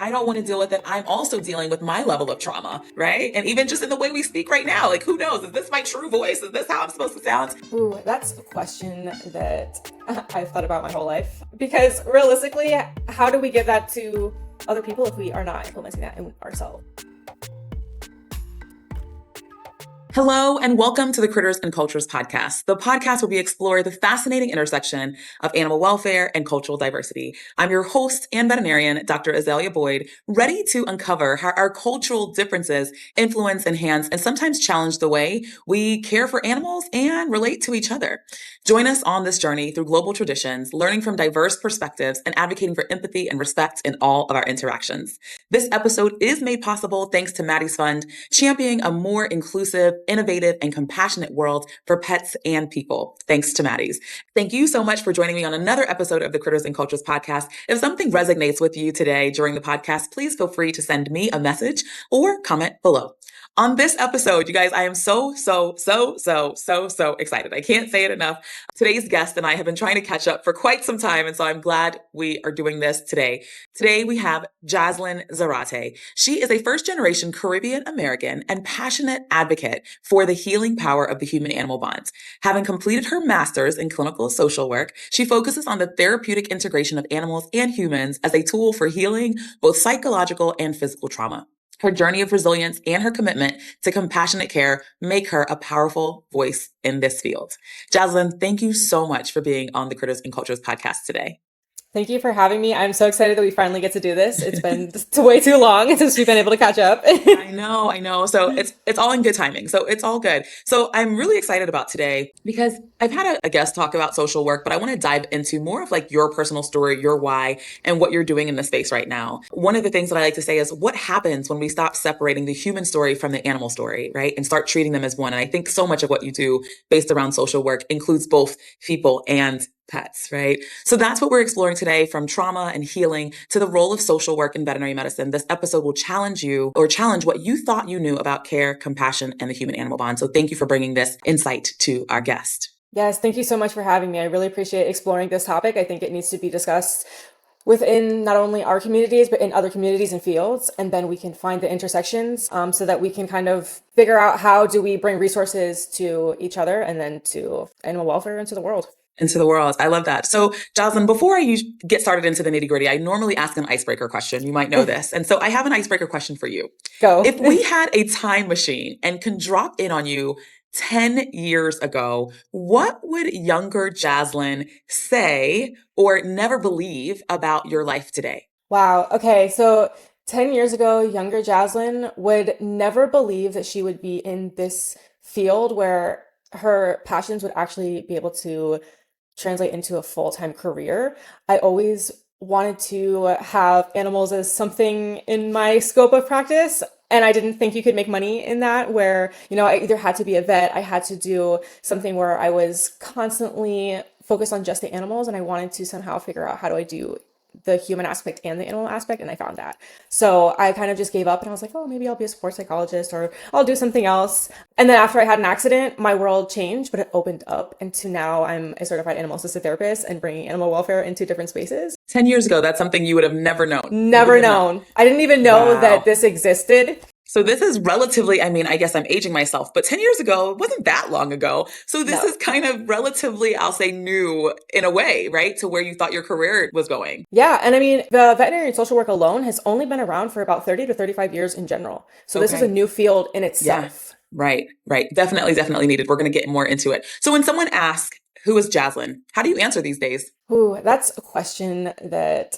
I don't want to deal with it. I'm also dealing with my level of trauma, right? And even just in the way we speak right now, like who knows? Is this my true voice? Is this how I'm supposed to sound? Ooh, that's a question that I've thought about my whole life. Because realistically, how do we give that to other people if we are not implementing that in ourselves? Hello, and welcome to the Critters and Cultures podcast, the podcast where we explore the fascinating intersection of animal welfare and cultural diversity. I'm your host and veterinarian, Dr. Azalia Boyd, ready to uncover how our cultural differences influence, enhance, and sometimes challenge the way we care for animals and relate to each other. Join us on this journey through global traditions, learning from diverse perspectives, and advocating for empathy and respect in all of our interactions. This episode is made possible thanks to Maddie's Fund, championing a more inclusive, innovative, and compassionate world for pets and people. Thanks to Maddie's. Thank you so much for joining me on another episode of the Critters and Cultures podcast. If something resonates with you today during the podcast, please feel free to send me a message or comment below. On this episode, you guys, I am so excited. I can't say it enough. Today's guest and I have been trying to catch up for quite some time, and so I'm glad we are doing this today. Today, we have Jaslyn Zarate. She is a first-generation Caribbean American and passionate advocate for the healing power of the human-animal bond. Having completed her master's in clinical social work, she focuses on the therapeutic integration of animals and humans as a tool for healing both psychological and physical trauma. Her journey of resilience and her commitment to compassionate care make her a powerful voice in this field. Jaslyn, thank you so much for being on the Critters and Cultures podcast today. Thank you for having me. I'm so excited that we finally get to do this. It's been way too long since we've been able to catch up. I know. So it's all in good timing. So it's all good. So I'm really excited about today because I've had a guest talk about social work, but I want to dive into more of like your personal story, your why, and what you're doing in the space right now. One of the things that I like to say is what happens when we stop separating the human story from the animal story, right? And start treating them as one. And I think so much of what you do based around social work includes both people and pets, right? So that's what we're exploring today, from trauma and healing to the role of social work in veterinary medicine. This episode will challenge what you thought you knew about care, compassion, and the human-animal bond. So thank you for bringing this insight to our guest. Yes, thank you so much for having me. I really appreciate exploring this topic. I think it needs to be discussed within not only our communities, but in other communities and fields. And then we can find the intersections so that we can kind of figure out how do we bring resources to each other and then to animal welfare into the world. I love that. So, Jaslyn, before I get started into the nitty gritty, I normally ask an icebreaker question. You might know this. And so I have an icebreaker question for you. Go. If we had a time machine and can drop in on you 10 years ago, what would younger Jaslyn say or never believe about your life today? Wow. Okay. So 10 years ago, younger Jaslyn would never believe that she would be in this field where her passions would actually be able to translate into a full-time career. I always wanted to have animals as something in my scope of practice. And I didn't think you could make money in that, where, I either had to be a vet, I had to do something where I was constantly focused on just the animals, and I wanted to somehow figure out how do I do the human aspect and the animal aspect, and I found that. So I kind of just gave up and I was like, oh, maybe I'll be a sports psychologist or I'll do something else. And then after I had an accident, my world changed, but it opened up. And to now I'm a certified animal assisted therapist and bringing animal welfare into different spaces. 10 years ago, that's something you would have never known. Never known. I didn't even know that this existed. So this is relatively, I guess I'm aging myself, but 10 years ago, it wasn't that long ago. So this is kind of relatively, I'll say, new in a way, right? To where you thought your career was going. Yeah. And the veterinary and social work alone has only been around for about 30 to 35 years in general. So this is a new field in itself. Yeah. Right. Definitely needed. We're going to get more into it. So when someone asks, who is Jaslyn? How do you answer these days? Ooh, that's a question that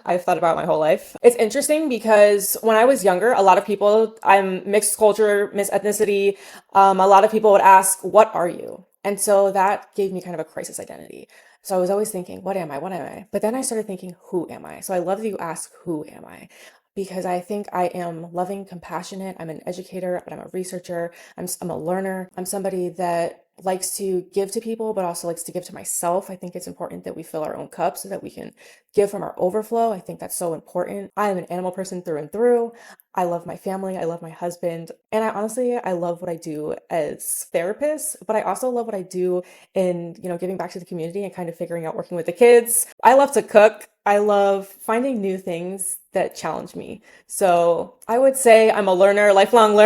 I've thought about my whole life. It's interesting because when I was younger, a lot of people, I'm mixed culture, mixed ethnicity. A lot of people would ask, what are you? And so that gave me kind of a crisis identity. So I was always thinking, what am I? But then I started thinking, who am I? So I love that you ask, who am I? Because I think I am loving, compassionate. I'm an educator, but I'm a researcher. I'm a learner. I'm somebody that likes to give to people, but also likes to give to myself. I think it's important that we fill our own cup so that we can give from our overflow. I think that's so important. I am an animal person through and through. I love my family. I love my husband. And I love what I do as therapist, but I also love what I do in, giving back to the community and kind of figuring out working with the kids. I love to cook. I love finding new things that challenge me. So I would say I'm a learner, lifelong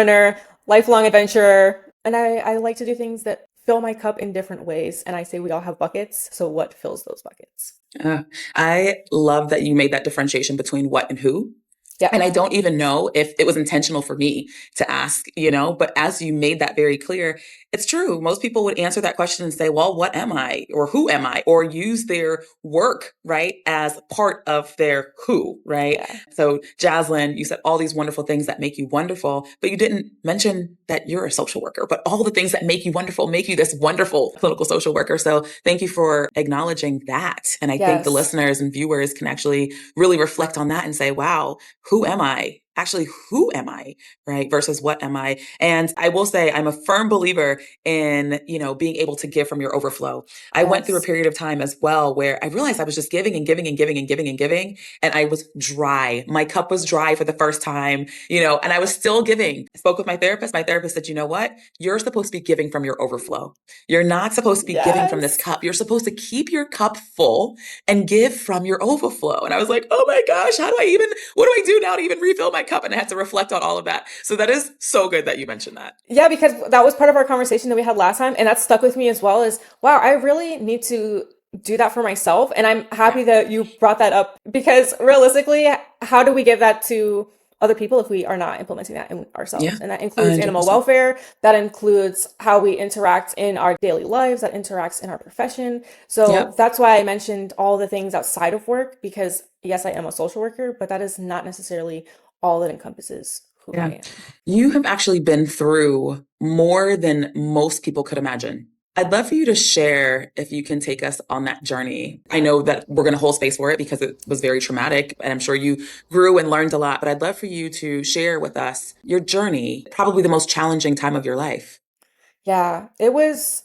adventurer, and I like to do things that fill my cup in different ways. And I say we all have buckets. So what fills those buckets? Uh, I love that you made that differentiation between what and who. Yeah. And I don't even know if it was intentional for me to ask, but as you made that very clear, it's true. Most people would answer that question and say, well, what am I? Or who am I? Or use their work, right, as part of their who, right? Yeah. So, Jaslyn, you said all these wonderful things that make you wonderful, but you didn't mention that you're a social worker, but all the things that make you wonderful make you this wonderful clinical social worker. So, thank you for acknowledging that. And I think the Yes. listeners and viewers can actually really reflect on that and say, wow, who am I? Actually, who am I? Right? Versus what am I? And I will say I'm a firm believer in, being able to give from your overflow. I went through a Yes. period of time as well where I realized I was just giving and giving and giving and giving and giving. And I was dry. My cup was dry for the first time, and I was still giving. I spoke with my therapist. My therapist said, you know what? You're supposed to be giving from your overflow. You're not supposed to be giving from this Yes. cup. You're supposed to keep your cup full and give from your overflow. And I was like, oh my gosh, what do I do now to even refill my cup? And I had to reflect on all of that. So that is so good that you mentioned that. Yeah, because that was part of our conversation that we had last time, and that stuck with me as well. Is wow, I really need to do that for myself, and I'm Yeah. happy that you brought that up because realistically, how do we give that to other people if we are not implementing that in Yeah. ourselves? And that includes animal 100%. welfare, that includes how we interact in our daily lives, that interacts in our profession. So Yep. that's why I mentioned all the things outside of work because yes, I am a social worker, but that is not necessarily all that encompasses who I Yeah. am. You have actually been through more than most people could imagine. I'd love for you to share if you can take us on that journey. I know that we're going to hold space for it because it was very traumatic, and I'm sure you grew and learned a lot, but I'd love for you to share with us your journey, probably the most challenging time of your life. Yeah, it was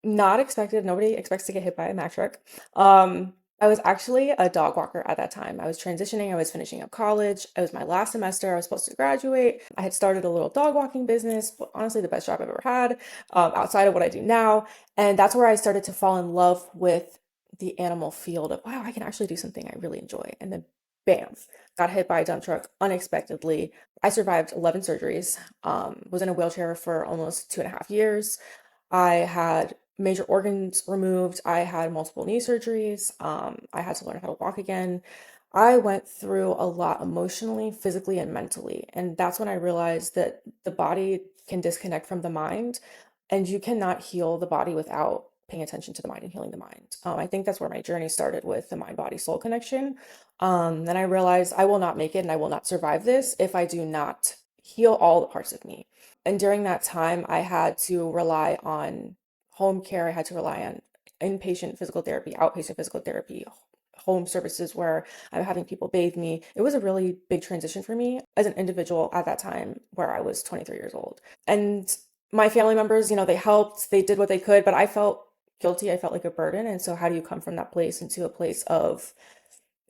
not expected. Nobody expects to get hit by a Mack truck. I was actually a dog walker at that time. I was transitioning, I was finishing up college. It was my last semester. I was supposed to graduate. I had started a little dog walking business, honestly, the best job I've ever had, outside of what I do now. And that's where I started to fall in love with the animal field of, wow, I can actually do something I really enjoy. And then, bam, got hit by a dump truck unexpectedly. I survived 11 surgeries, was in a wheelchair for almost 2.5 years. I had major organs removed. I had multiple knee surgeries. I had to learn how to walk again. I went through a lot emotionally, physically, and mentally. And that's when I realized that the body can disconnect from the mind, and you cannot heal the body without paying attention to the mind and healing the mind. I think that's where my journey started with the mind body soul connection. And I realized I will not make it and I will not survive this if I do not heal all the parts of me. And during that time, I had to rely on home care. I had to rely on inpatient physical therapy, outpatient physical therapy, home services where I'm having people bathe me. It was a really big transition for me as an individual at that time where I was 23 years old. And my family members, they helped, they did what they could, but I felt guilty. I felt like a burden. And so, how do you come from that place into a place of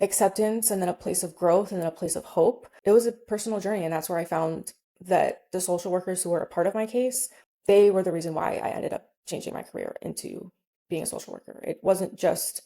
acceptance and then a place of growth and then a place of hope? It was a personal journey. And that's where I found that the social workers who were a part of my case, they were the reason why I ended up changing my career into being a social worker. It wasn't just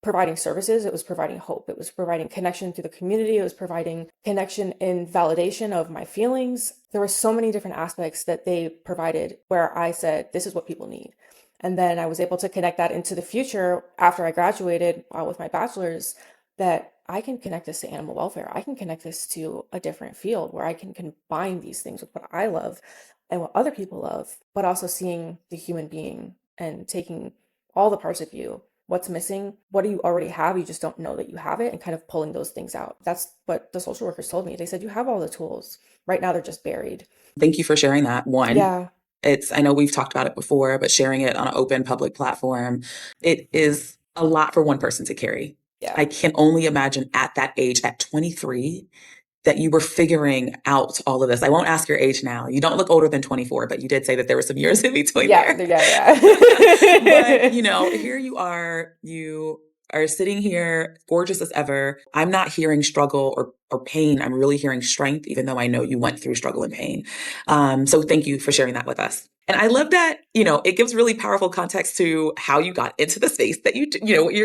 providing services, it was providing hope. It was providing connection through the community. It was providing connection and validation of my feelings. There were so many different aspects that they provided where I said, this is what people need. And then I was able to connect that into the future after I graduated with my bachelor's, that I can connect this to animal welfare. I can connect this to a different field where I can combine these things with what I love and what other people love, but also seeing the human being and taking all the parts of you. What's missing? What do you already have? You just don't know that you have it, and kind of pulling those things out. That's what the social workers told me. They said, you have all the tools. Right now, they're just buried. Thank you for sharing that. One, Yeah. I know we've talked about it before, but sharing it on an open public platform, it is a lot for one person to carry. Yeah. I can only imagine at that age, at 23, that you were figuring out all of this? I won't ask your age now. You don't look older than 24, but you did say that there were some years in between Yeah, there. But, yeah. here you are sitting here gorgeous as ever. I'm not hearing struggle or pain. I'm really hearing strength, even though I know you went through struggle and pain. So thank you for sharing that with us. And I love that, it gives really powerful context to how you got into the space that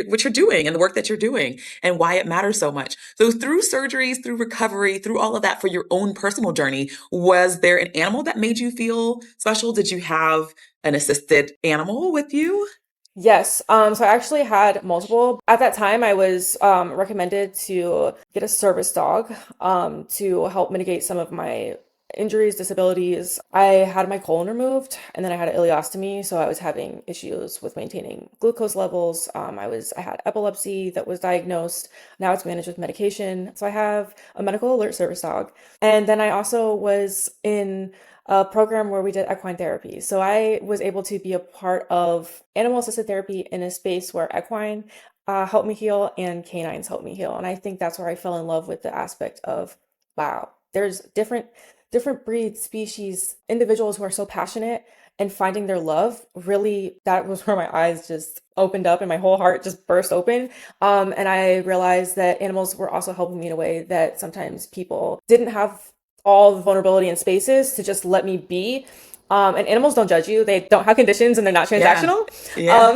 what you're doing and the work that you're doing and why it matters so much. So through surgeries, through recovery, through all of that for your own personal journey, was there an animal that made you feel special? Did you have an assisted animal with you? Yes. So I actually had multiple. At that time, I was recommended to get a service dog to help mitigate some of my injuries, disabilities. I had my colon removed and then I had an ileostomy, so I was having issues with maintaining glucose levels. I had epilepsy that was diagnosed. Now it's managed with medication. So I have a medical alert service dog. And then I also was in a program where we did equine therapy. So I was able to be a part of animal assisted therapy in a space where equine helped me heal and canines helped me heal. And I think that's where I fell in love with the aspect of, wow, there's different breeds, species, individuals who are so passionate, and finding their love. Really, that was where my eyes just opened up and my whole heart just burst open. And I realized that animals were also helping me in a way that sometimes people didn't have all the vulnerability and spaces to just let me be. And animals don't judge you. They don't have conditions and they're not Yeah. transactional. Yeah.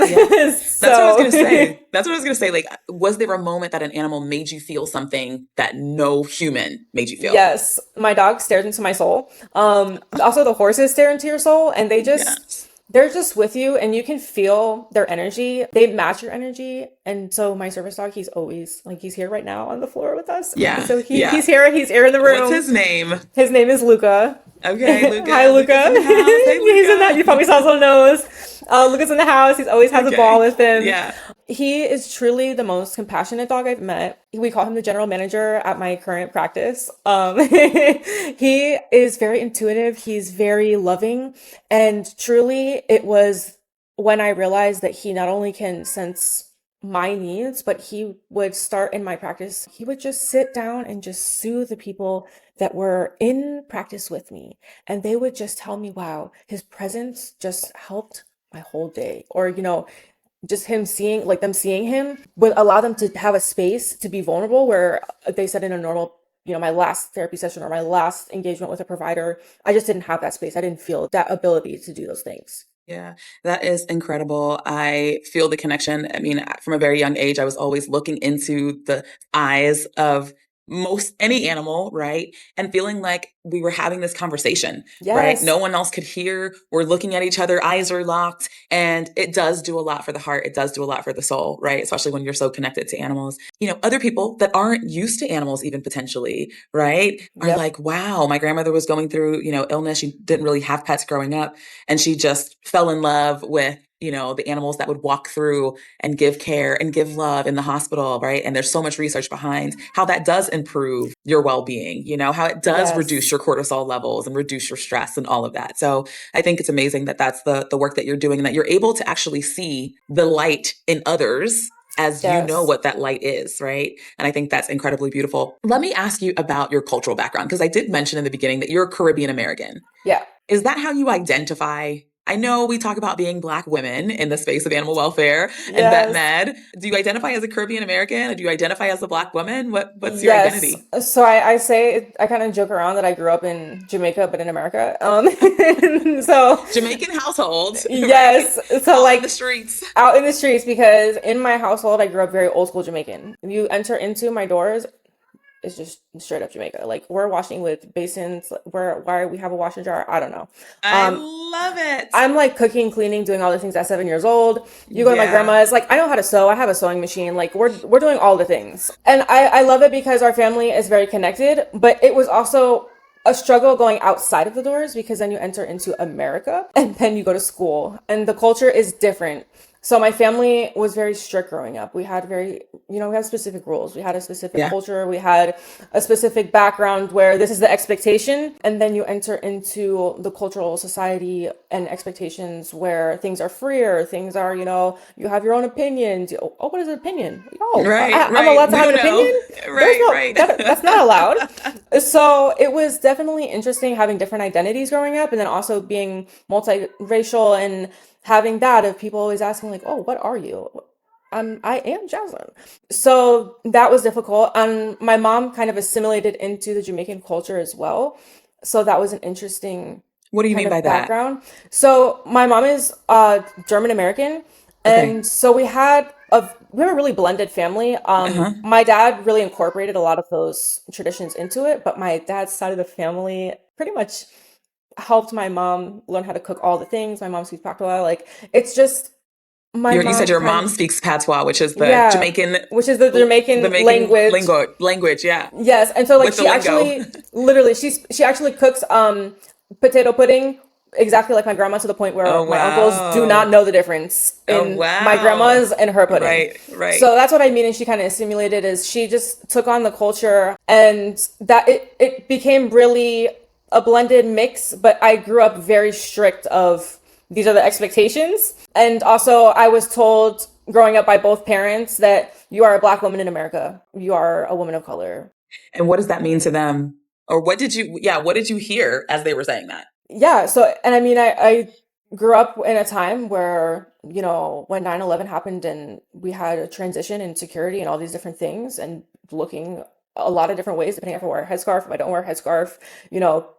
So That's what I was going to say. That's what I was going to say. Like, was there a moment that an animal made you feel something that no human made you feel? yes, my dog stares into my soul. Also the horses stare into your soul, and Yes. they're just with you and you can feel their energy. They match your energy. And so my service dog, he's always like, he's here right now on the floor with us. Yeah. So Yeah. he's here in the What's room. his name? His name is Luca. Okay, Hi, Luca. Luca's Luca. in the house. Hey, He's in that. You Luca. probably saw his little nose. Luca's in the house. He's always has a ball Okay. with him. Yeah. He is truly the most compassionate dog I've met. We call him the general manager at my current practice. He is very intuitive. He's very loving. And truly, it was when I realized that he not only can sense my needs, but he would start in my practice. He would just sit down and just soothe the people that were in practice with me. And they would just tell me, wow, his presence just helped my whole day. Or, just him seeing, like them seeing him would allow them to have a space to be vulnerable where they said in a normal, my last therapy session or my last engagement with a provider, I just didn't have that space. I didn't feel that ability to do those things. Yeah, that is incredible. I feel the connection. I mean, from a very young age, I was always looking into the eyes of most any animal, right? And feeling like we were having this conversation, right? Yes. No one else could hear. We're looking at each other, eyes are locked, and it does do a lot for the heart. It does do a lot for the soul, right? Especially when you're so connected to animals. Other people that aren't used to animals, even potentially, right? Are Yep. like, wow, my grandmother was going through, illness. She didn't really have pets growing up and she just fell in love with the animals that would walk through and give care and give love in the hospital, right? And there's so much research behind how that does improve your well-being, how it does reduce Yes. your cortisol levels and reduce your stress and all of that. So I think it's amazing that that's the work that you're doing and that you're able to actually see the light in others as you know Yes. what that light is, right? And I think that's incredibly beautiful. Let me ask you about your cultural background, because I did mention in the beginning that you're Caribbean American. Yeah. Is that how you identify? I know we talk about being Black women in the space of animal welfare and vet Yes. med. Do you identify as a Caribbean American? Or do you identify as a Black woman? What's your Yes. identity? So I say, I kind of joke around that I grew up in Jamaica, but in America. So Jamaican household, right? yes. So Out in the like streets. out in the streets, because in my household, I grew up very old school Jamaican. If you enter into my doors, it's just straight up Jamaica. Like we're washing with basins. Why we have a washer jar? I don't know. I Um, love it. I'm like cooking, cleaning, doing all the things at 7 years old. You go to my Yeah. grandma's, like I know how to sew. I have a sewing machine. Like we're doing all the things, and I love it because our family is very connected. But it was also a struggle going outside of the doors because then you enter into America and then you go to school and the culture is different. So my family was very strict growing up. We had very, we had specific rules. We had a specific Yeah. culture. We had a specific background where this is the expectation. And then you enter into the cultural society and expectations where things are freer. Things are, you have your own opinions. Oh, what is an opinion? Oh, Right, I'm right. allowed to We have don't an know. opinion? There's Right, no, right. that's not allowed. So it was definitely interesting having different identities growing up and then also being multiracial and having that of people always asking like, "Oh, what are you?" I am Jaslyn. So that was difficult. And my mom kind of assimilated into the Jamaican culture as well. So that was an interesting What do you kind mean by of that? background. So my mom is German American, Okay. and so we have a really blended family. Uh-huh. My dad really incorporated a lot of those traditions into it, but my dad's side of the family pretty much helped my mom learn how to cook all the things. My mom speaks patois. Like it's just my You said mom your kind mom speaks patois, which is the yeah, Jamaican which is the Jamaican Jamaican language. language, yeah. Yes, and so like With the she lingo. actually literally she actually cooks potato pudding exactly like my grandma to the point where Oh my uncles do not wow. know the difference Oh in my wow. grandma's and her pudding. Right, right. So that's what I mean and she kind of assimilated is she just took on the culture and that it became really a blended mix, but I grew up very strict of these are the expectations. And also I was told growing up by both parents that you are a black woman in America. You are a woman of color. And what does that mean to them? Or what did you hear as they were saying that? Yeah, so and I mean I grew up in a time where, when 9/11 happened and we had a transition in security and all these different things and looking a lot of different ways depending if I wear a headscarf, if I don't wear a headscarf,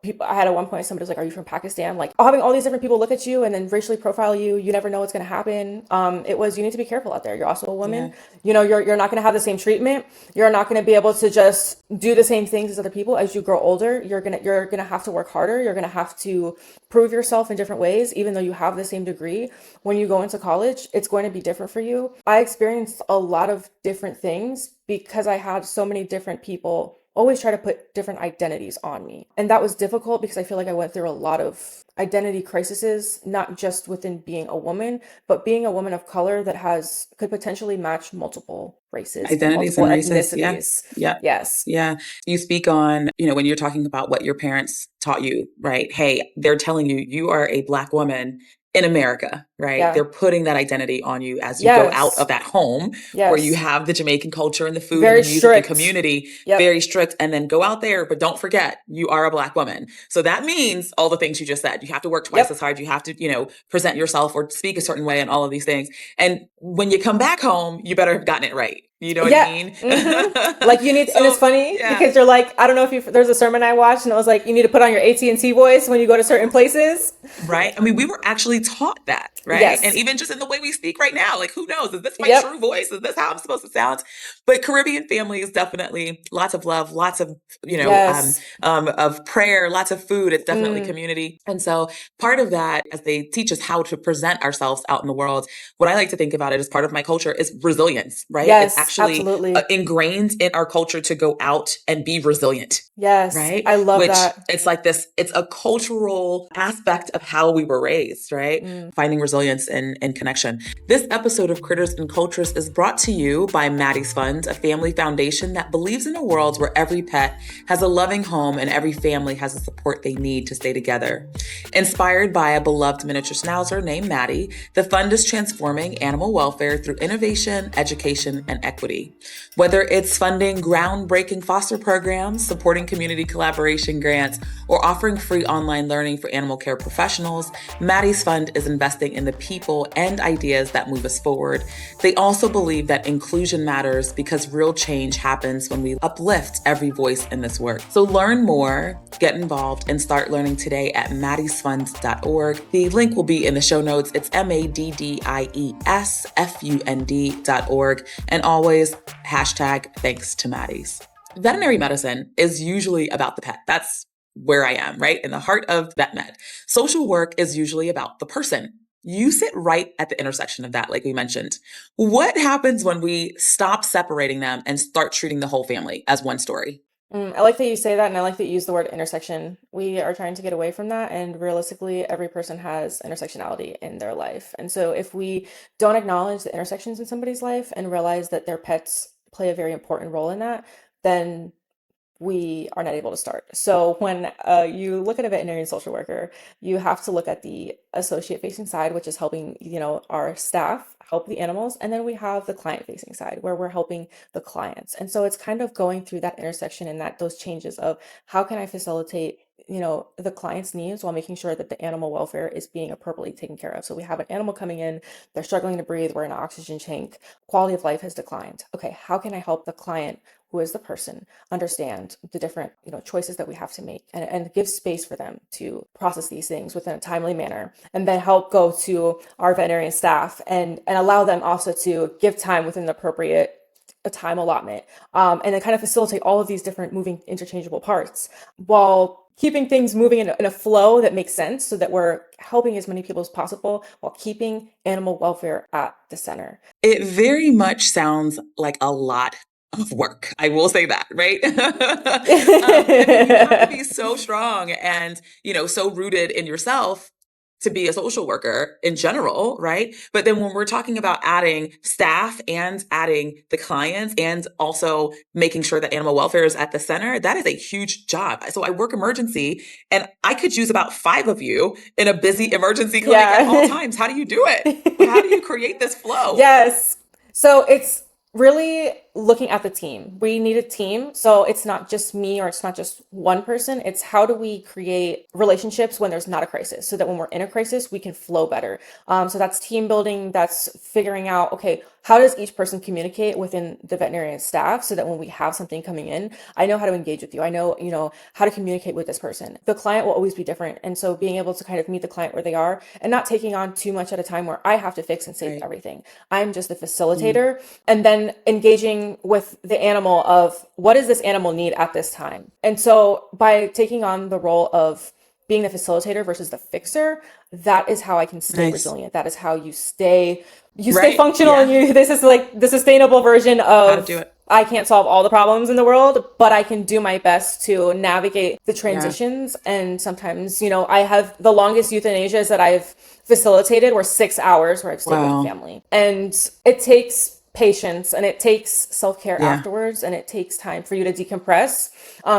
people I had at one point somebody was like, "Are you from Pakistan?" Like having all these different people look at you and then racially profile you, you never know what's gonna happen. It was you need to be careful out there. You're also a woman. Yeah. You're not gonna have the same treatment. You're not gonna be able to just do the same things as other people as you grow older. You're gonna have to work harder. You're gonna have to prove yourself in different ways, even though you have the same degree. When you go into college, it's going to be different for you. I experienced a lot of different things because I had so many different people always try to put different identities on me. And that was difficult because I feel like I went through a lot of identity crises, not just within being a woman, but being a woman of color that could potentially match multiple races and Identities multiple and races. Yeah. ethnicities. Yeah. Yes. Yeah. You speak on, when you're talking about what your parents taught you, right? Hey, they're telling you you are a Black woman in America, right? Yeah. They're putting that identity on you as you go out of Yes. that home where you Yes. have the Jamaican culture and the food and the Very music and strict. community, Yep. very strict. And then go out there, but don't forget you are a Black woman. So that means all the things you just said. You have to work twice as Yep. hard. You have to, present yourself or speak a certain way and all of these things. And when you come back home, you better have gotten it right. You know what I Yeah. mean? Like you need, and it's So funny yeah, because you're like, I don't know if there's a sermon I watched and it was like, you need to put on your AT&T voice when you go to certain places. right. I mean, we were actually taught that, right? And Yes. even just in the way we speak right now, like who knows? Is this my Yep. true voice? Is this how I'm supposed to sound? But Caribbean families definitely lots of love, lots of Yes. of prayer, lots of food. It's definitely Mm. community, and so part of that, as they teach us how to present ourselves out in the world, what I like to think about it as part of my culture is resilience, right? It's Yes, actually absolutely. ingrained in our culture to go out and be resilient, Yes. right? I love Which that. it's like this, it's a cultural aspect of how we were raised, right? Mm. Finding resilience and connection. This episode of Critters and Cultures is brought to you by Maddie's Fund, a family foundation that believes in a world where every pet has a loving home and every family has the support they need to stay together. Inspired by a beloved miniature schnauzer named Maddie, the fund is transforming animal welfare through innovation, education, and equity. Whether it's funding groundbreaking foster programs, supporting community collaboration grants, or offering free online learning for animal care professionals, Maddie's Fund is investing in the people and ideas that move us forward. They also believe that inclusion matters because real change happens when we uplift every voice in this work. So learn more, get involved, and start learning today at maddiesfund.org. The link will be in the show notes. It's MADDIESFUND.org. And always hashtag thanks to Maddie's. Veterinary medicine is usually about the pet. That's where I am, right? In the heart of vet med. Social work is usually about the person. You sit right at the intersection of that, like we mentioned. What happens when we stop separating them and start treating the whole family as one story? I like that you say that, and I like that you use the word intersection. We are trying to get away from that, and realistically, every person has intersectionality in their life. And so, if we don't acknowledge the intersections in somebody's life and realize that their pets play a very important role in that, then we are not able to start. So when you look at a veterinarian social worker, you have to look at the associate facing side, which is helping, our staff help the animals. And then we have the client facing side where we're helping the clients. And so it's kind of going through that intersection and that those changes of how can I facilitate the client's needs while making sure that the animal welfare is being appropriately taken care of. So we have an animal coming in, they're struggling to breathe, we're in an oxygen tank, quality of life has declined. Okay, how can I help the client, who is the person, understand the different choices that we have to make, and give space for them to process these things within a timely manner, and then help go to our veterinarian staff and allow them also to give time within the appropriate a time allotment, and then kind of facilitate all of these different moving interchangeable parts while keeping things moving in a flow that makes sense so that we're helping as many people as possible while keeping animal welfare at the center. It very much sounds like a lot of work. I will say that, right? I mean, you have to be so strong and, so rooted in yourself to be a social worker in general, right? But then when we're talking about adding staff and adding the clients and also making sure that animal welfare is at the center, that is a huge job. So I work emergency and I could use about 5 of you in a busy emergency clinic at all Yeah. times. How do you do it? How do you create this flow? Yes. So it's really looking at the team. We need a team. So it's not just me or it's not just one person. It's how do we create relationships when there's not a crisis so that when we're in a crisis, we can flow better. So that's team building. That's figuring out, okay, how does each person communicate within the veterinarian staff so that when we have something coming in, I know how to engage with you. I know, how to communicate with this person. The client will always be different. And so being able to kind of meet the client where they are and not taking on too much at a time where I have to fix and save Right. everything. I'm just the Mm. facilitator, and then engaging with the animal of what does this animal need at this time. And so by taking on the role of being the facilitator versus the fixer, that is how I can stay Nice. resilient. That is how you stay Right. functional, and Yeah. this is like the sustainable version How to do of it. I can't solve all the problems in the world, but I can do my best to navigate the Yeah. transitions. And sometimes, I have the longest euthanasias that I've facilitated were 6 hours where I've stayed with a Wow. family. And it takes patience and it takes self-care Yeah. afterwards, and it takes time for you to decompress.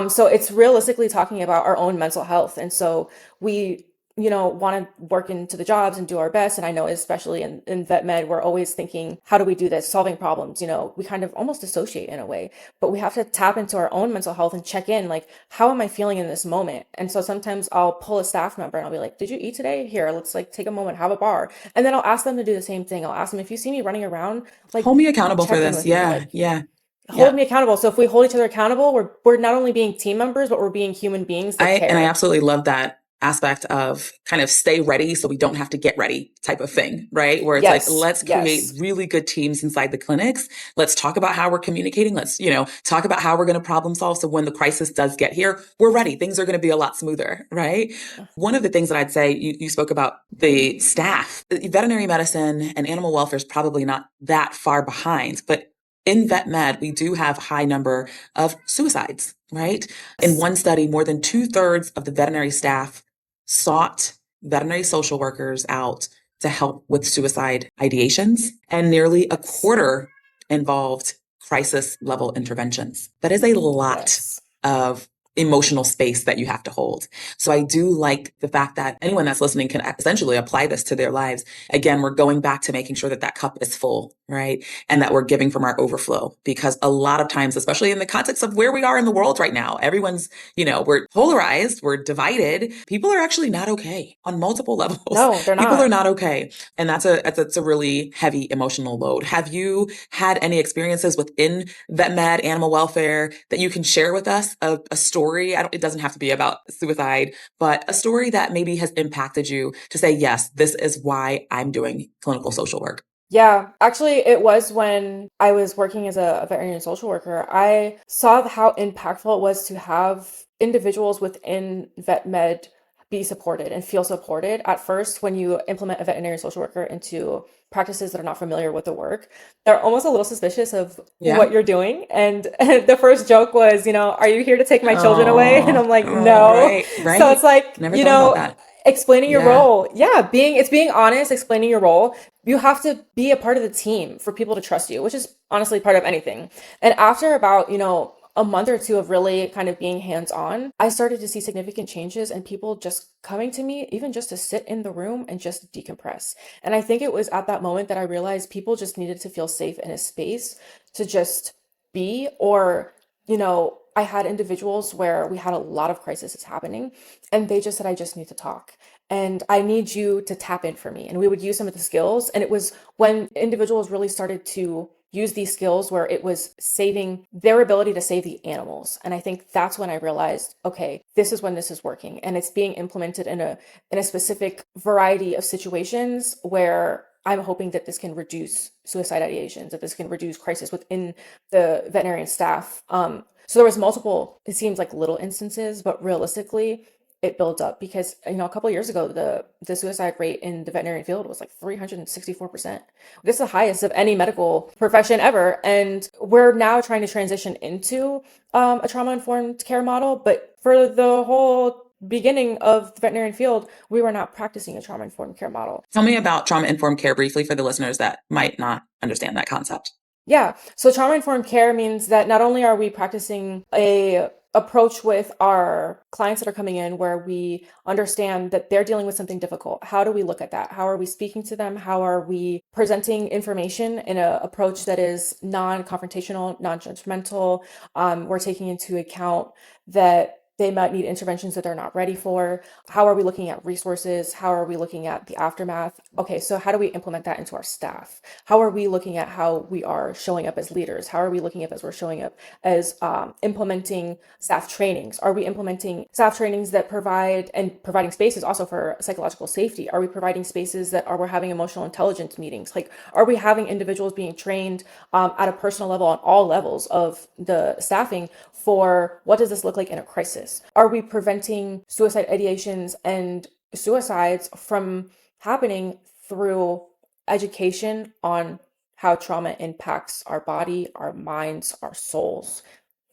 So it's realistically talking about our own mental health. And so we want to work into the jobs and do our best. And I know, especially in vet med, we're always thinking, how do we do this? Solving problems, we kind of almost associate in a way, but we have to tap into our own mental health and check in, like, how am I feeling in this moment? And so sometimes I'll pull a staff member and I'll be like, did you eat today? Here, let's like take a moment, have a bar. And then I'll ask them to do the same thing. I'll ask them, if you see me running around, like, Hold me accountable for check in this. with me, Yeah. like, Yeah. hold Yeah. me accountable. So if we hold each other accountable, we're not only being team members, but we're being human beings that I care. absolutely love that aspect of kind of stay ready so we don't have to get ready type of thing, right? Where it's like, Yes, let's create yes. really good teams inside the clinics. Let's talk about how we're communicating. Let's, talk about how we're going to problem solve. So when the crisis does get here, we're ready. Things are going to be a lot smoother, right? One of the things that I'd say, you spoke about the staff. Veterinary medicine and animal welfare is probably not that far behind, but in vet med, we do have a high number of suicides, right? In Yes. one study, more than 2/3 of the veterinary staff sought veterinary social workers out to help with suicide ideations, and nearly a Yes. quarter involved crisis level interventions. That is a lot Yes. of emotional space that you have to hold. So I do like the fact that anyone that's listening can essentially apply this to their lives. Again, we're going back to making sure that that cup is full, right? And that we're giving from our overflow, because a lot of times, especially in the context of where we are in the world right now, everyone's, we're polarized, we're divided. People are actually not okay on multiple levels. No, they're People are not. not okay. And that's a really heavy emotional load. Have you had any experiences within vet med, animal welfare, that you can share with us? A story, it doesn't have to be about suicide, but a story that maybe has impacted you to say, yes, this is why I'm doing clinical social work. Yeah, actually, it was when I was working as a veterinarian social worker. I saw how impactful it was to have individuals within vet med be supported and feel supported. At first, when you implement a veterinarian social worker into practices that are not familiar with the work, they're almost a little suspicious of Yeah. what you're doing. And the first joke was, are you here to take my children away? And Oh, I'm like, oh, no. right, So it's right. like, Never thought about that. explaining your Yeah. role. Yeah, it's being honest, explaining your role. You have to be a part of the team for people to trust you, which is honestly part of anything. And after about, a month or two of really kind of being hands on, I started to see significant changes and people just coming to me, even just to sit in the room and just decompress. And I think it was at that moment that I realized people just needed to feel safe in a space to just be, or, I had individuals where we had a lot of crises happening and they just said, I just need to talk. And I need you to tap in for me. And we would use some of the skills. And it was when individuals really started to use these skills where it was saving their ability to save the animals. And I think that's when I realized, okay, this is when this is working. And it's being implemented in a specific variety of situations where I'm hoping that this can reduce suicide ideations, that this can reduce crisis within the veterinarian staff. So there was multiple, it seems like little instances, but realistically, it builds up because a couple of years ago the suicide rate in the veterinarian field was like 364%. This is the highest of any medical profession ever, and we're now trying to transition into a trauma-informed care model, but for the whole beginning of the veterinarian field, we were not practicing a trauma-informed care model. Tell me about trauma-informed care briefly for the listeners that might not understand that concept. Yeah. So trauma-informed care means that not only are we practicing a approach with our clients that are coming in where we understand that they're dealing with something difficult. How do we look at that? How are we speaking to them? How are we presenting information in an approach that is non-confrontational, non-judgmental? We're taking into account that they might need interventions that they're not ready for. How are we looking at resources? How are we looking at the aftermath? Okay, so how do we implement that into our staff? How are we looking at how we are showing up as leaders? How are we looking up as we're showing up as implementing staff trainings? Are we implementing staff trainings that providing spaces also for psychological safety? Are we providing spaces that we're having emotional intelligence meetings? Like, are we having individuals being trained at a personal level on all levels of the staffing for what does this look like in a crisis? Are we preventing suicide ideations and suicides from happening through education on how trauma impacts our body, our minds, our souls?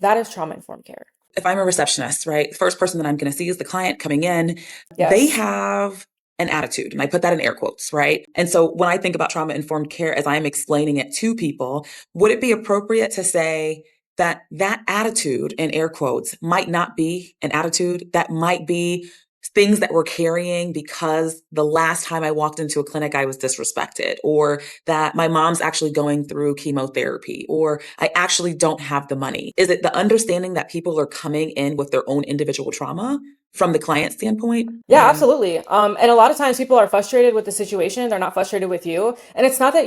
That is trauma-informed care. If I'm a receptionist, right, the first person that I'm going to see is the client coming in. They Yes. have an attitude, and I put that in air quotes, right? And so when I think about trauma-informed care, as I'm explaining it to people, would it be appropriate to say that attitude, in air quotes, might not be an attitude, that might be things that we're carrying because the last time I walked into a clinic, I was disrespected, or that my mom's actually going through chemotherapy, or I actually don't have the money? Is it the understanding that people are coming in with their own individual trauma from the client standpoint? Yeah, absolutely. And a lot of times people are frustrated with the situation. They're not frustrated with you. And it's not that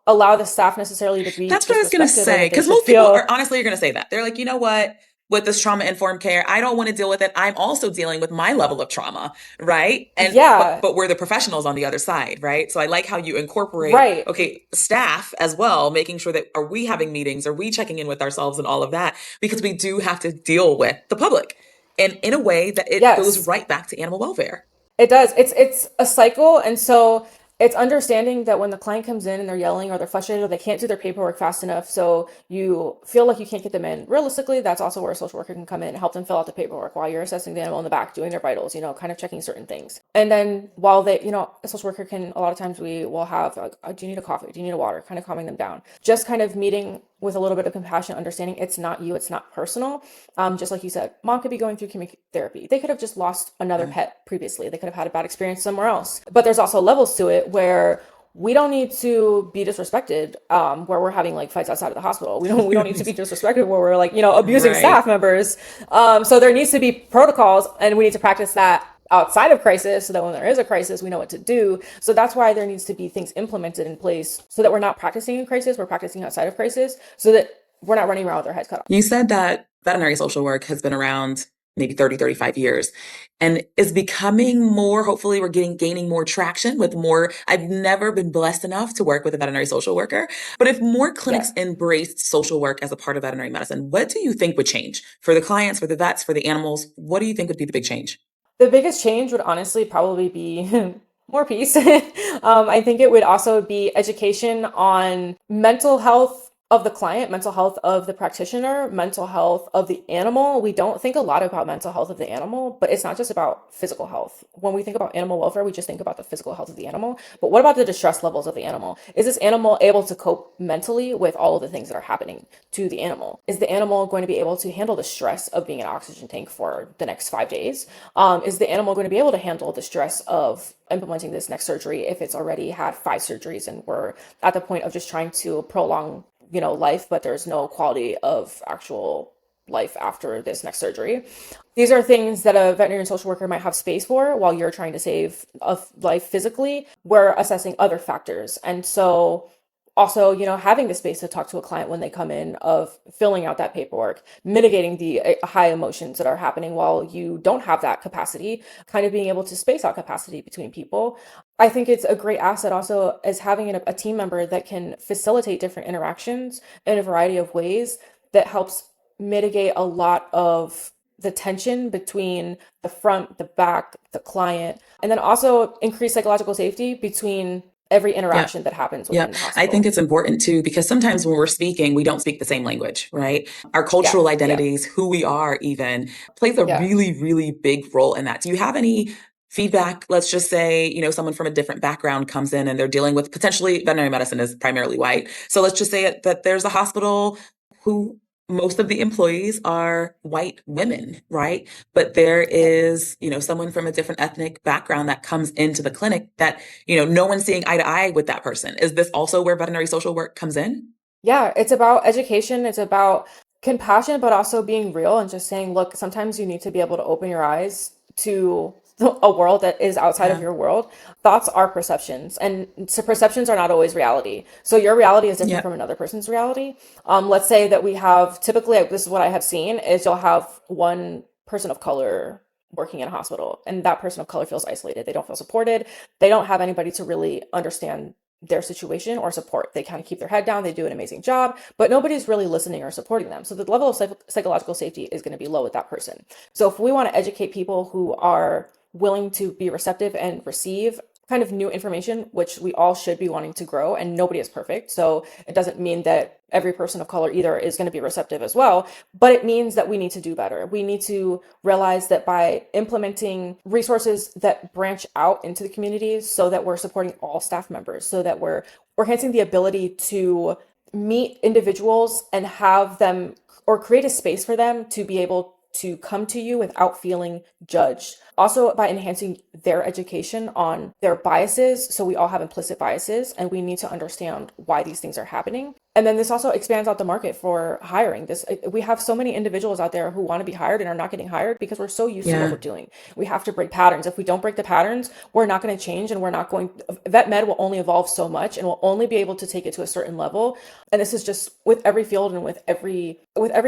allow the staff necessarily to be That's what I was going to disrespected or say. that they Because should most people are feel. honestly are going to say that. They're like, you know what? With this trauma informed care, I don't want to deal with it. I'm also dealing with my level of trauma, right? And but Yeah, but we're the professionals on the other side, right? So I like how you incorporate, right. okay, staff as well, making sure that are we having meetings, are we checking in with ourselves and all of that, because we do have to deal with the public, and in a way that it goes Yes. right back to animal welfare. It does. It's a cycle, and so it's understanding that when the client comes in and they're yelling or they're frustrated or they can't do their paperwork fast enough, so you feel like you can't get them in. Realistically, that's also where a social worker can come in and help them fill out the paperwork while you're assessing the animal in the back, doing their vitals, kind of checking certain things. And then while a social worker can, a lot of times we will have like, do you need a coffee? Do you need a water? Kind of calming them down. Just kind of meeting with a little bit of compassion, understanding it's not you, it's not personal. Just like you said, mom could be going through chemotherapy. They could have just lost another Yeah. pet previously. They could have had a bad experience somewhere else. But there's also levels to it where we don't need to be disrespected where we're having like fights outside of the hospital. We don't need to be disrespected where we're like, abusing Right. staff members. So there needs to be protocols and we need to practice that outside of crisis so that when there is a crisis, we know what to do. So that's why there needs to be things implemented in place so that we're not practicing in crisis, we're practicing outside of crisis so that we're not running around with our heads cut off. You said that veterinary social work has been around maybe 30, 35 years and is becoming more, hopefully we're gaining more traction with more. I've never been blessed enough to work with a veterinary social worker, but if more clinics Yeah. embraced social work as a part of veterinary medicine, what do you think would change for the clients, for the vets, for the animals? What do you think would be the big change? The biggest change would honestly probably be More peace. I think it would also be education on mental health of the client, mental health of the practitioner, mental health of the animal. We don't think a lot about mental health of the animal, but it's not just about physical health. When we think about animal welfare, we just think about the physical health of the animal. But what about the distress levels of the animal? Is this animal able to cope mentally with all of the things that are happening to the animal? Is the animal going to be able to handle the stress of being in an oxygen tank for the next 5 days? Is the animal going to be able to handle the stress of implementing this next surgery if it's already had 5 surgeries and we're at the point of just trying to prolong, life, but there's no quality of actual life after this next surgery? These are things that a veterinary social worker might have space for while you're trying to save a life physically. We're assessing other factors. And so also, having the space to talk to a client when they come in, of filling out that paperwork, mitigating the high emotions that are happening while you don't have that capacity, kind of being able to space out capacity between people. I think it's a great asset also as having a team member that can facilitate different interactions in a variety of ways that helps mitigate a lot of the tension between the front, the back, the client, and then also increase psychological safety between every Yeah. interaction that happens Yeah, within the I think hospital. it's important too, because sometimes when we're speaking, we don't speak the same language, right? Our Yeah, cultural yeah, identities, who we are even, plays a yeah. really, really big role in that. Do you have any feedback? Let's just say, someone from a different background comes in and they're dealing with, potentially veterinary medicine is primarily white. So let's just say that there's a hospital who most of the employees are white women, right? But there Yep. is, someone from a different ethnic background that comes into the clinic that, no one's seeing eye to eye with that person. Is this also where veterinary social work comes in? Yeah, it's about education, it's about compassion, but also being real and just saying, look, sometimes you need to be able to open your eyes to a world that is outside of Yeah. your world. Thoughts are perceptions, and so perceptions are not always reality. So your reality is different Yeah. from another person's reality. Let's say that we have, typically, this is what I have seen, is you'll have one person of color working in a hospital, and that person of color feels isolated. They don't feel supported. They don't have anybody to really understand their situation or support. They kind of keep their head down, they do an amazing job, but nobody's really listening or supporting them. So the level of psychological safety is going to be low with that person. So if we want to educate people who are willing to be receptive and receive kind of new information, which we all should be wanting to grow, and nobody is perfect. So it doesn't mean that every person of color either is going to be receptive as well, but it means that we need to do better. We need to realize that by implementing resources that branch out into the communities so that we're supporting all staff members, so that we're enhancing the ability to meet individuals and have them or create a space for them to be able to come to you without feeling judged. Also, by enhancing their education on their biases. So, we all have implicit biases, and we need to understand why these things are happening. And then this also expands out the market for hiring. We have so many individuals out there who want to be hired and are not getting hired because we're so used to what Yeah. we're doing. We have to break patterns. If we don't break the patterns, we're not going to change, and we're not going. Vet med will only evolve so much, and will only be able to take it to a certain level. And this is just with every field and with every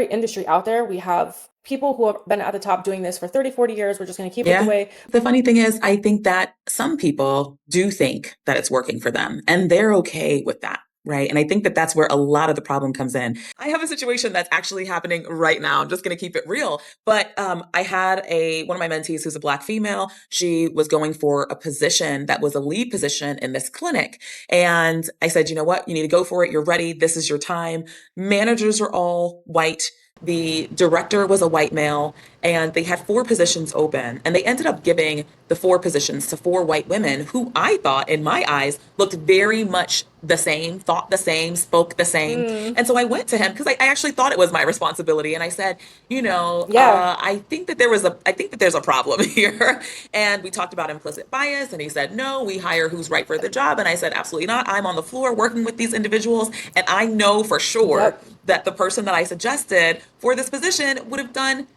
industry out there. We have people who have been at the top doing this for 30, 40 years. We're just going to keep it the Yeah. way. The funny thing is, I think that some people do think that it's working for them and they're okay with that. Right. And I think that that's where a lot of the problem comes in. I have a situation that's actually happening right now. I'm just going to keep it real. But I had one of my mentees who's a Black female. She was going for a position that was a lead position in this clinic. And I said, you know what? You need to go for it. You're ready. This is your time. Managers are all white. The director was a white male, and they had 4 positions open. And they ended up giving the 4 positions to 4 white women who I thought, in my eyes, looked very much the same, thought the same, spoke the same. Mm, And so I went to him because I actually thought it was my responsibility. And I said, yeah. I think that there's a problem here. And we talked about implicit bias. And he said, no, we hire who's right for the job. And I said, absolutely not. I'm on the floor working with these individuals. And I know for sure Yep. that the person that I suggested for this position would have done,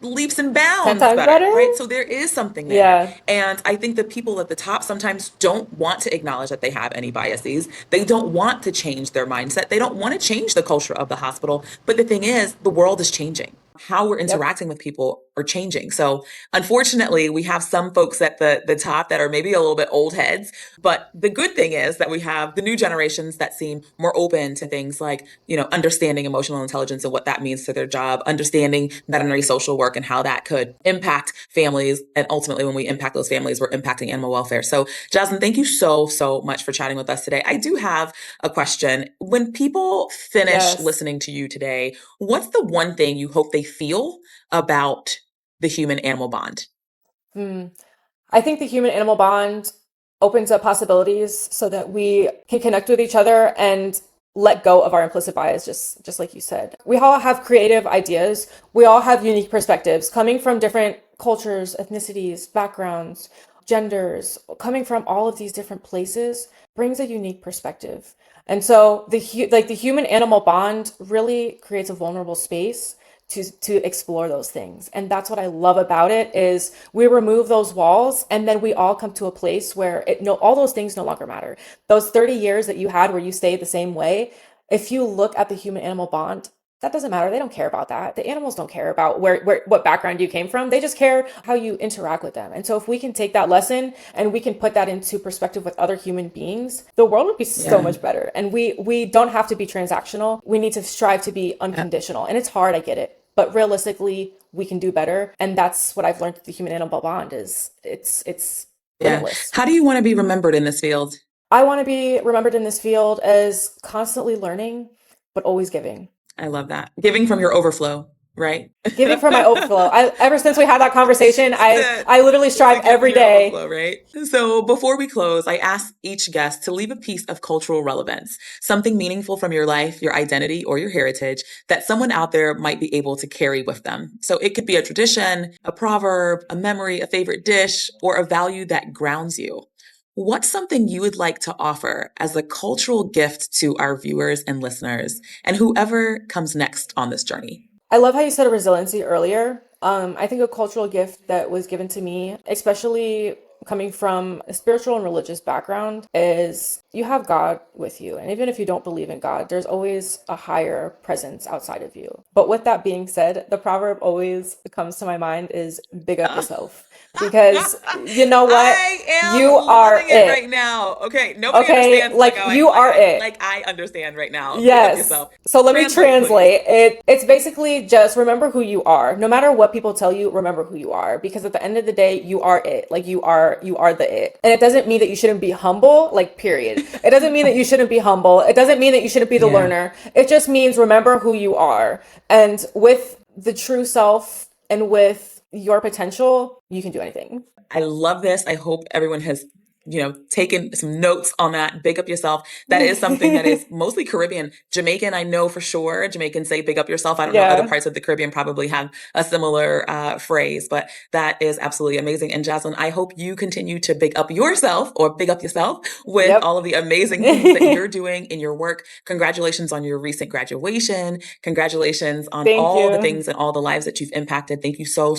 leaps and 10 bounds times better, better. right? So there is something there. Yeah. And I think the people at the top sometimes don't want to acknowledge that they have any biases. They don't want to change their mindset. They don't want to change the culture of the hospital. But the thing is, the world is changing. how we're interacting with people are changing. So unfortunately, we have some folks at the top that are maybe a little bit old heads, but the good thing is that we have the new generations that seem more open to things like, understanding emotional intelligence and what that means to their job, understanding veterinary social work and how that could impact families. And ultimately, when we impact those families, we're impacting animal welfare. So Jaslyn, thank you so much for chatting with us today. I do have a question. When people finish listening to you today, what's the one thing you hope they feel about the human-animal bond? I think the human-animal bond opens up possibilities so that we can connect with each other and let go of our implicit bias, just like you said. We all have creative ideas. We all have unique perspectives coming from different cultures, ethnicities, backgrounds, genders, coming from all of these different places brings a unique perspective. And so the human animal bond really creates a vulnerable space to explore those things. And that's what I love about it is we remove those walls and then we all come to a place where all those things no longer matter. Those 30 years that you had where you stayed the same way, if you look at the human animal bond, that doesn't matter. They don't care about that. The animals don't care about what background you came from. They just care how you interact with them. And so if we can take that lesson and we can put that into perspective with other human beings, the world would be so much better. And we don't have to be transactional. We need to strive to be unconditional. And it's hard, I get it. But realistically, we can do better. And that's what I've learned with the human animal bond is it's limitless. How do you want to be remembered in this field? I want to be remembered in this field as constantly learning, but always giving. I love that. Giving from your overflow, right? Giving from my overflow. Ever since we had that conversation, I literally strive every day. Overflow, right? So before we close, I ask each guest to leave a piece of cultural relevance, something meaningful from your life, your identity, or your heritage that someone out there might be able to carry with them. So it could be a tradition, a proverb, a memory, a favorite dish, or a value that grounds you. What's something you would like to offer as a cultural gift to our viewers and listeners and whoever comes next on this journey? I love how you said resiliency earlier. I think a cultural gift that was given to me, especially coming from a spiritual and religious background, is you have God with you. And even if you don't believe in God, there's always a higher presence outside of you. But with that being said, the proverb always comes to my mind is big up yourself. Because you know what? You are it right now. Okay, nobody understands. Like you are it. Like I understand right now. Yes. So let me translate. It's basically just remember who you are. No matter what people tell you, remember who you are. Because at the end of the day, you are it. Like you are the it. And it doesn't mean that you shouldn't be humble. Like period. It doesn't mean that you shouldn't be humble. It doesn't mean that you shouldn't be the learner. It just means remember who you are. And with the true self and with your potential, you can do anything. I love this. I hope everyone has, taken some notes on that. Big up yourself. That is something that is mostly Caribbean. Jamaican, I know for sure. Jamaicans say big up yourself. I don't know. Other parts of the Caribbean probably have a similar phrase, but that is absolutely amazing. And Jaslyn, I hope you continue to big up yourself with all of the amazing things that you're doing in your work. Congratulations on your recent graduation. Congratulations on all the things and all the lives that you've impacted. Thank you so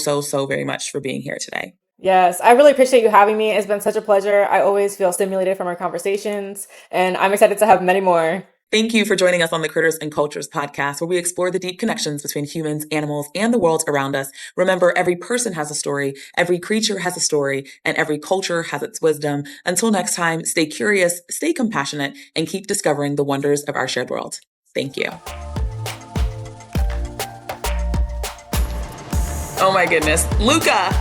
very much for being here today. Yes, I really appreciate you having me. It's been such a pleasure. I always feel stimulated from our conversations, and I'm excited to have many more. Thank you for joining us on the Critters and Cultures podcast, where we explore the deep connections between humans, animals, and the world around us. Remember, every person has a story, every creature has a story, and every culture has its wisdom. Until next time, stay curious, stay compassionate, and keep discovering the wonders of our shared world. Thank you. Oh my goodness. Luca!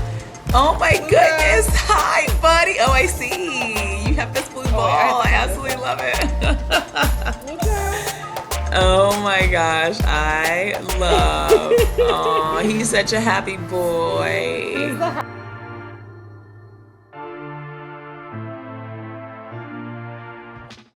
Oh my goodness. Hi, buddy. Oh, I see. You have this blue ball. I absolutely love it. Oh my gosh. I love. Oh, he's such a happy boy.